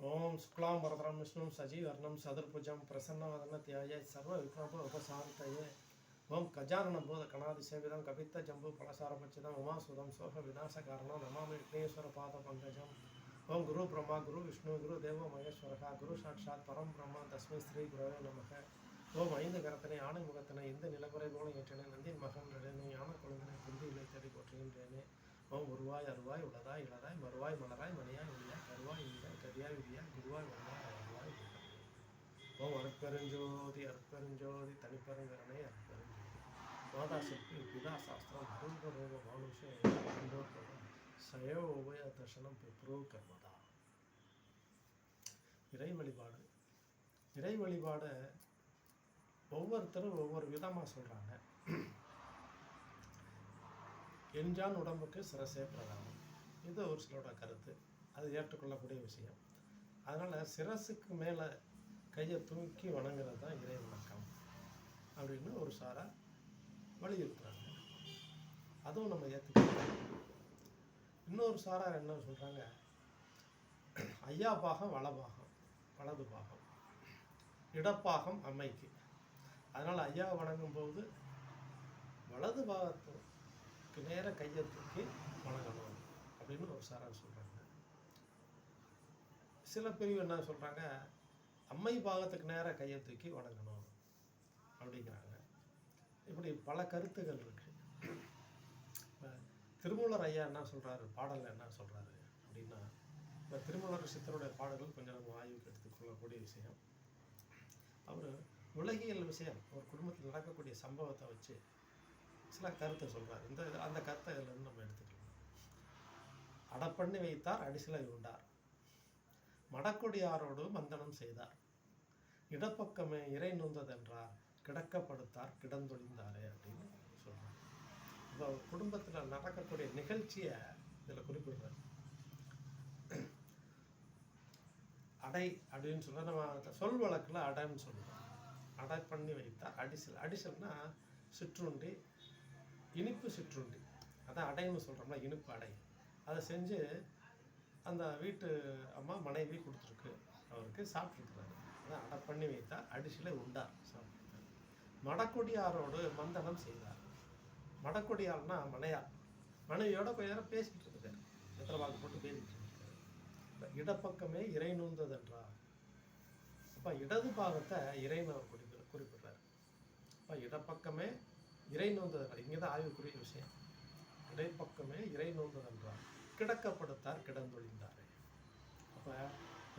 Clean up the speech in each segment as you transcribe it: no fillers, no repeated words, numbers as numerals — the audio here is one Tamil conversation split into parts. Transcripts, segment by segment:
ओम शुक्लां वरदं विष्णुं सजीवर्णं सदर्भुजं प्रसन्नवदनध्याय सर्वविघ्नोपशान्तये ओम गजाननभूतगणाधिसेवितं कपित्थजम्बूफलसारभक्षितम् उमासुतं शोकविनाशकारणं नमामि विघ्नेश्वरपादपङ्कजम् ओम गुरु ब्रह्मा गुरु विष्णु गुरु देवो महेश्वरः गुरु साक्षात् परम ब्रह्म तस्मै श्री गुरवे नमः ஓம் ஐந்து கரத்தனை ஆணை முகத்தனை எந்த நிலக்குறை போல ஏற்றனை நந்தின் மகன் நடனை யான குழந்தனை குந்தி இல்லை தேடி போற்றுகின்றேனே ஓம் உருவாய் அருவாய் உளதாய் இளதாய் மறுவாய் மலராய் மணியாய் ஒளியாய் கருவாய் இனியாய் கரியாய் விதியாய் குருவாய் வருவாய் அருவாய் ஓம் அருட்பெருஞ்சோதி அருட்பெருஞ்சோதி தனிப்பெருங்கரணை அருட்பெருஞ்சோதி மாதா சிற்பி பிதா சாஸ்திரம் அருள்பரூப மானுஷே சயோ உபய தர்சனம் பிப்ரோ கர்மதா. இறை வழிபாடு இறை வழிபாடை ஒவ்வொருத்தரும் ஒவ்வொரு விதமாக சொல்கிறாங்க. எஞ்சான் உடம்புக்கு சிரசே பிரதானம், இது ஒரு சிலரோட கருத்து. அது ஏற்றுக்கொள்ளக்கூடிய விஷயம். அதனால் சிரசுக்கு மேலே கையை தூக்கி வணங்குறது தான் இறை வணக்கம் அப்படின்னு ஒரு சாரா வலியுறுத்துறாங்க. அதுவும் நம்ம ஏற்றுக்கலாம். இன்னொரு சாரார் என்ன சொல்கிறாங்க, ஐயா பாகம் வலபாகம் வலது பாகம் இடப்பாகம் அம்மைக்கு. அதனால் ஐயாவை வணங்கும் போது வலது பாகத்துக்கு நேராக கையை தூக்கி வணங்கணும் அப்படின்னு ஒரு சாரார் சொல்கிறாங்க. சில பிரிவு என்ன சொல்கிறாங்க, அம்மை பாகத்துக்கு நேராக கையை தூக்கி வணங்கணும் அப்படிங்கிறாங்க. இப்படி பல கருத்துகள் இருக்குது. இப்போ திருமூலர் ஐயா என்ன சொல்கிறாரு, பாடலில் என்ன சொல்கிறாரு அப்படின்னா, இப்போ திருமூலர் சித்தருடைய பாடல்கள் கொஞ்சம் நம்ம ஆய்வுக்கு எடுத்துக்கொள்ளக்கூடிய விஷயம். அவர் உலகியல் விஷயம், ஒரு குடும்பத்தில் நடக்கக்கூடிய சம்பவத்தை வச்சு சில கருத்தை சொல்கிறார். அந்த கருத்தை இதில் நம்ம எடுத்துக்கலாம். அடப்பண்ணி வைத்தார் அடிசிலை உண்டார், மடக்கொடியாரோடு மந்தனம் செய்தார், இடப்பக்கமே இறை நுந்ததென்றார், கிடக்கப்படுத்தார் கிடந்தொழிந்தாரே அப்படின்னு சொல்கிறார். இப்போ குடும்பத்தில் நடக்கக்கூடிய நிகழ்ச்சியை இதில் குறிப்பிடுறார். அடை அப்படின்னு சொல்ல நம்ம சொல் வழக்கில் அடைன்னு சொல்லுவோம். அடை பண்ணி வைத்தால் அடிசல். அடிசல்னா சிற்றுண்டி, இனிப்பு சிற்றுண்டி, அதான் அடைன்னு சொல்கிறோம்னா இனிப்பு அடை. அதை செஞ்சு அந்த வீட்டு அம்மா மனைவி கொடுத்துருக்கு, அவருக்கு சாப்பிட்ருக்குறாரு. அதான் அடை பண்ணி வைத்தால் அடிசலை உண்டார், சாப்பிட்ருக்காரு. மடக்கொடியாரோடு மந்தனம் செய்தார். மடக்கொடியார்னா மனையார், மனைவியோட கொஞ்ச நேரம் பேசிக்கிட்டு இருக்காரு, எத்தனை வாக்கு போட்டு பேசிக்கிட்டு இருக்காரு. இடப்பக்கமே இறை நூந்ததென்றார். அப்போ இடது பாகத்தை இறைன்னு அவர் குறிப்பிடுறார். அப்போ இடப்பக்கமே இறை நோந்ததென்றார், இங்கே தான் ஆய்வுக்குரிய விஷயம். இடைப்பக்கமே இறை நோந்ததென்றார், கிடக்கப்படுத்தார் கிடந்தொழிந்தார். அப்போ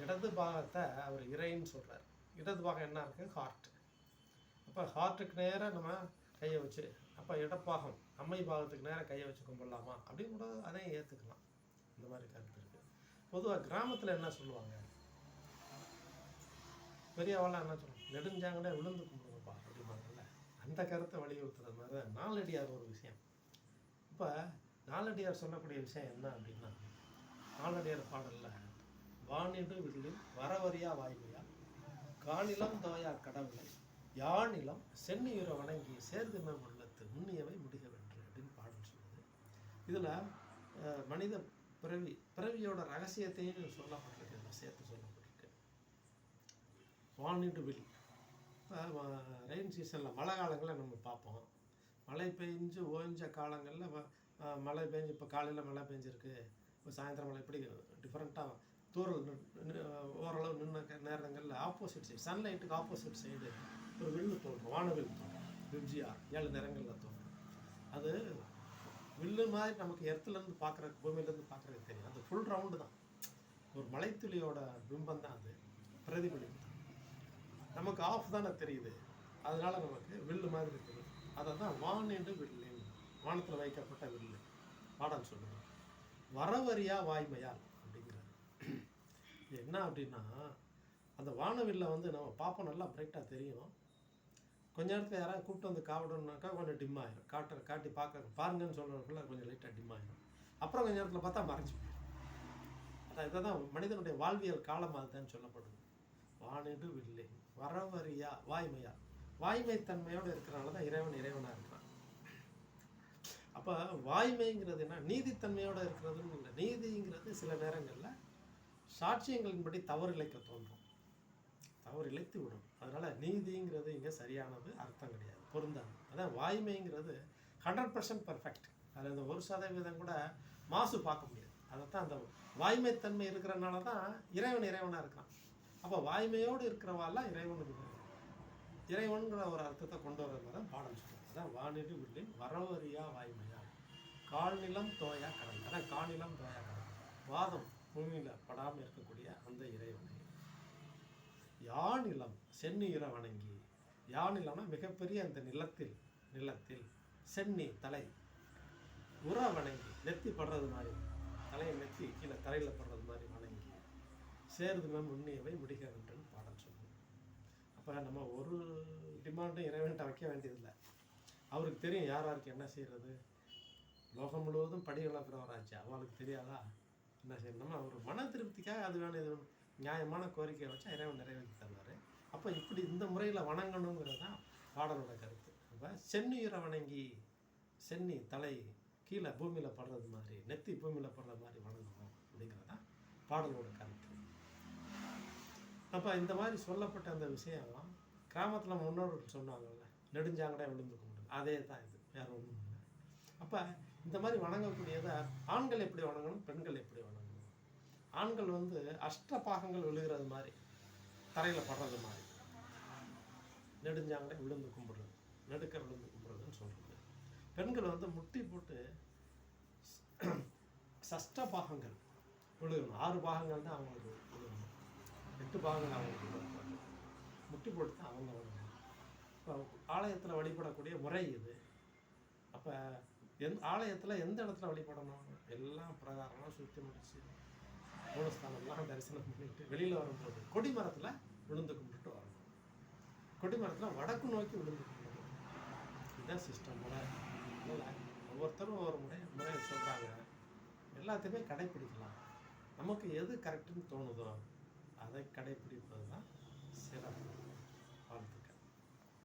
இடது பாகத்தை அவர் இறைன்னு சொல்கிறார். இடது பாகம் என்ன இருக்குது, ஹார்ட். அப்போ ஹார்ட்டுக்கு நேராக நம்ம கையை வச்சு, அப்போ இடப்பாகம் அம்மை பாகத்துக்கு நேராக கையை வச்சு கும்பிடலாமா அப்படின்னு கூட அதையும் ஏற்றுக்கலாம். இந்த மாதிரி கருத்து இருக்குது. பொதுவாக கிராமத்தில் என்ன சொல்லுவாங்க, பெரியவாளாம் என்ன சொல்லுவாங்க, நெடுஞ்சாங்கன்னே விழுந்து கும்பிடுங்கப்பா அப்படிம்பாங்கல்ல, அந்த கருத்தை வலியுறுத்துற மாதிரி தான் நாலடியார் ஒரு விஷயம். இப்போ நாலடியார் சொல்லக்கூடிய விஷயம் என்ன அப்படின்னா, நாலடியார் பாடலில் வானிடு வில்லில் வரவரியா வாய்மையா காணிலம் தோயா கடவுளை யானிலம் சென்னியுற வணங்கி சேர்துமை உள்ளத்து உண்ணியவை முடிகவென்று அப்படின்னு பாடல் சொல்லுது. இதில் மனித பிறவியோட ரகசியத்தையும் சொல்லப்பட்டிருக்கு, இதில் சேர்த்து சொல்லப்பட்டிருக்கு. வானிடு வில், ரெயின் சீசனில் மழை காலங்களில் நம்ம பார்ப்போம். மழை பெஞ்சு ஓய்ஞ்ச காலங்களில் மழை பெஞ்சு, இப்போ காலையில் மழை பெஞ்சிருக்கு, இப்போ சாயந்தரம் மழை, இப்படி டிஃப்ரெண்ட்டாக தூரல் ஓரளவு நின்ன நேரங்களில் ஆப்போசிட் சைடு, சன்லைட்டுக்கு ஆப்போசிட் சைடு ஒரு வில்லு தோன்றும், வானவில் தோன்றும், விப்ஜிஆர் 7 நிறங்களில் தோன்றும். அது வில்லு மாதிரி நமக்கு எர்த்துலேருந்து பார்க்குறதுக்கு, பூமியிலேருந்து பார்க்குறதுக்கு தெரியும். அது ஃபுல் ரவுண்டு தான், ஒரு மலைத்துளியோட பிம்பம் தான் அது, பிரதிபலிப்பு. நமக்கு ஆஃப் தானே தெரியுது, அதனால் நமக்கு வில்லு மாதிரி இருக்குது. அதை தான் வானிடு வில்லின், வானத்தில் வைக்கப்பட்ட வில்லு பாடம் சொல்லுது. வரவரியா வாய்மையால் அப்படிங்கிறது என்ன அப்படின்னா, அந்த வானவில்லை நம்ம பார்ப்போம், நல்லா பிரைட்டாக தெரியும். கொஞ்ச நேரத்தில் யாராவது கூப்பிட்டு வந்து காவிடணுன்னாக்கா கொஞ்சம் டிம் ஆகிடும், காட்டி பாருங்கன்னு சொல்கிறதுக்குள்ள கொஞ்சம் லைட்டாக டிம் ஆகிடும். அப்புறம் கொஞ்சம் நேரத்தில் பார்த்தா மறைஞ்சு போயிடும். அதான் இதை தான் மனிதனுடைய வாழ்வியல் காலம் அதுதான் சொல்லப்படுது. வானிடு வில்லை வரவரியா வாய்மையா, வாய்மைத்தன்மையோடு இருக்கிறனால தான் இறைவனாக இருக்கிறான். அப்போ வாய்மைங்கிறது என்ன, நீதித்தன்மையோடு இருக்கிறதுன்னு இல்லை. நீதிங்கிறது சில நேரங்களில் சாட்சியங்களின்படி தவறு இழைக்க தோன்றும், தவறு இழைத்து விடும். அதனால் நீதிங்கிறது இங்கே சரியானது அர்த்தம் கிடையாது, பொருந்தாது. அதான் வாய்மைங்கிறது 100% பர்ஃபெக்ட். அதில் இந்த 1% கூட மாசு பார்க்க முடியாது. அதைத்தான் அந்த வாய்மைத்தன்மை இருக்கிறனால தான் இறைவன் இறைவனாக இருக்கான். அப்போ வாய்மையோடு இருக்கிறவாலாம் இறைவனுங்கிற ஒரு அர்த்தத்தை கொண்டு வர்றது தான் பாடம் சொல்லுவோம். அதான் வானிடு வில்லின் வரவறியா வாய்மையா கால்நிலம் தோயா கடல். அதான் கால்நிலம் தோயா கடல், வாதம் பூமியில் படாமல் இருக்கக்கூடிய அந்த இறைவனை யானிலம் சென்னியுற வணங்கி. யானிலம்னா மிகப்பெரிய அந்த நிலத்தில் சென்னி தலை உற வணங்கி, நெத்தி படுறது மாதிரி, தலையை நெத்தி கீழே தரையில் படுறது மாதிரி வணங்கி சேருதுமே முன்னியவை முடிகிறன்றன்னு பாடம் சொல்லுவோம். அப்போ நம்ம ஒரு டிமாண்டும் இறைவன்கிட்ட வைக்க வேண்டியதில்லை. அவருக்கு தெரியும் யார் யாருக்கு என்ன செய்கிறது. லோகம் முழுவதும் படி இழக்கிறவராச்சு, அவளுக்கு தெரியாதா என்ன செய்யணும். நம்ம ஒரு மன திருப்திக்காக அது வேணும் இது வேணும் நியாயமான கோரிக்கையை வச்சா இறைவன் நிறைவேற்றி தருவார். அப்போ இப்படி இந்த முறையில் வணங்கணுங்கிறது தான் பாடலோட கருத்து. அப்போ சென்னியுற வணங்கி, சென்னி தலை கீழே பூமியில் படுறது மாதிரி, நெத்தி பூமியில் படுற மாதிரி வணங்கணும் அப்படிங்கிறது தான் பாடலோட கருத்து. அப்போ இந்த மாதிரி சொல்லப்பட்ட அந்த விஷயம் கிராமத்தில் முன்னோர்கள் சொன்னாங்கல்ல, நெடுஞ்சாங்கடை விழுந்து கும்பிடு, அதே தான் இது, வேறு ஒன்றும் இல்லை. அப்போ இந்த மாதிரி வணங்கக்கூடியதை ஆண்கள் எப்படி வணங்கணும், பெண்கள் எப்படி வணங்கணும். ஆண்கள் அஷ்டபாகங்கள் விழுகிறது மாதிரி, தரையில் படுறது மாதிரி நெடுஞ்சாங்கடை விழுந்து கும்பிடுறது, நடுக்க விழுந்து கும்பிடுறதுன்னு சொல்கிறது. பெண்கள் முட்டி போட்டு சஷ்டபாகங்கள் விழுகணும். 6 பாகங்கள் தான் அவங்களுக்கு விழுகணும், 8 பாகங்கள் அவங்களுக்கு விழுகணும். முட்டி போட்டு தான் அவங்க விழுகணும். இப்போ ஆலயத்தில் வழிபடக்கூடிய முறை இது. அப்போ ஆலயத்தில் எந்த இடத்துல வழிபடணும், எல்லாம் பிரகாரம்லாம் சுற்றி முடிச்சு மூலஸ்தானம்லாம் தரிசனம் பண்ணிட்டு வெளியில் வரும்போது கொடிமரத்தில் விழுந்து கும்பிட்டு வரணும். கொடிமரத்தில் வடக்கு நோக்கி விழுந்து கும்பிடணும். இதுதான் சிஸ்டம் முறை. இல்லை ஒவ்வொருத்தரும் ஒவ்வொரு முறையை சொல்கிறாங்க, எல்லாத்தையுமே கடைப்பிடிக்கலாம். நமக்கு எது கரெக்டுன்னு தோணுதோ அதை கடைப்பிடிப்பது தான் சிறப்பு. வாழ்த்து.